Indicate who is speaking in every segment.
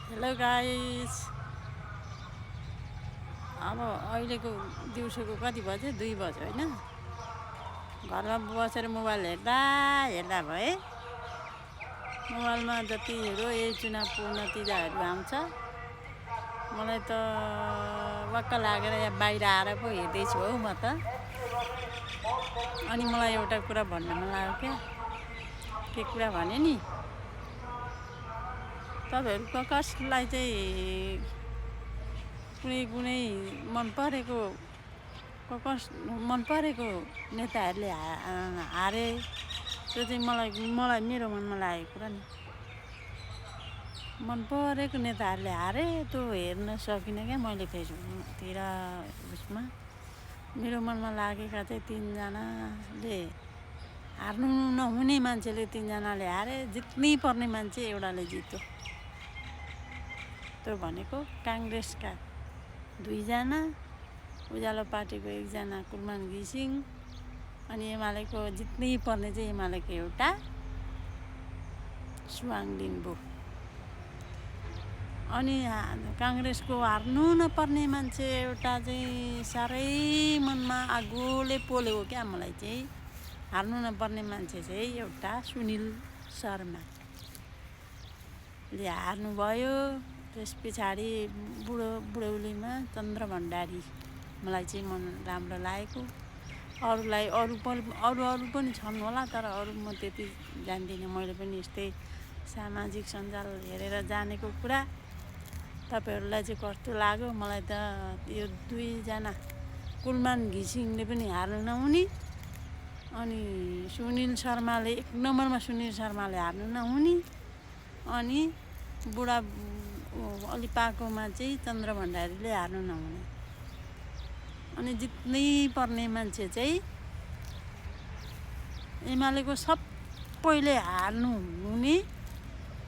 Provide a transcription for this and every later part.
Speaker 1: Hello guys. अब अहिलेको दिउँसोको कति बज्यो? 2 बज्यो होइन। घरमा बसेर मोबाइल हेर्दा हेर्दा भए मोबाइलमा जति हेऱ्यो यही चुनावको नतिजाहरू आउँछ। मलाई त वाक्क लागेर यहाँ बाहिर आएर पो हेर्दैछु हौ म त। अनि मलाई एउटा कुरा भन्न मन लाग्यो क्या। के कुरा भने नि, तपाईँहरूको कसलाई चाहिँ कुनै मन परेको नेताहरूले हारे, त्यो चाहिँ मलाई मेरो मनमा लागेको कुरा नि। मन परेको नेताहरूले हारे त्यो हेर्न सकिनँ क्या मैले फेसबुकतिर उसमा। मेरो मनमा लागेका चाहिँ 3 जनाले हार्नु नहुने मान्छेले 3 जनाले हारे, जित्नै पर्ने मान्छे एउटाले जित्यो। त्यो भनेको काङ्ग्रेसका 2 जना, उज्यालो पार्टीको 1 जना कुलमान घिसिङ, अनि एमालेको जित्नै पर्ने चाहिँ एमालेको एउटा सुवाङ लिम्बू। अनि काङ्ग्रेसको हार्नु नपर्ने मान्छे एउटा चाहिँ साह्रै मनमा आगोले पोल्यो क्या मलाई चाहिँ। हार्नु नपर्ने मान्छे चाहिँ एउटा सुनिल शर्माले हार्नुभयो। त्यस पछाडि बुढौलीमा चन्द्र भण्डारी मलाई चाहिँ मन राम्रो लागेको। अरू पनि छन् होला, तर अरू म त्यति जान्दिनँ। मैले पनि यस्तै सामाजिक सञ्जाल हेरेर जानेको कुरा। तपाईँहरूलाई चाहिँ कस्तो लाग्यो? मलाई त यो 2 जना कुलमान घिसिङले पनि हार्नु नहुने, अनि सुनिल शर्माले 1 नम्बरमा सुनिल शर्माले हार्नु नहुने, अनि बुढा अलि पाकोमा चाहिँ चन्द्र भण्डारीले हार्नु नहुने, अनि जित्नै पर्ने मान्छे चाहिँ एमालेको सबैले हार्नु हुने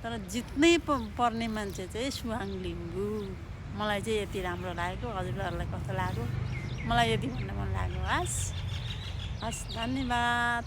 Speaker 1: तर जित्नै पर्ने मान्छे चाहिँ सुवाङ लिम्बू। मलाई चाहिँ यति राम्रो लागेको। हजुरहरूलाई कस्तो लाग्यो? मलाई यति भन्न मन लाग्यो। हस् धन्यवाद।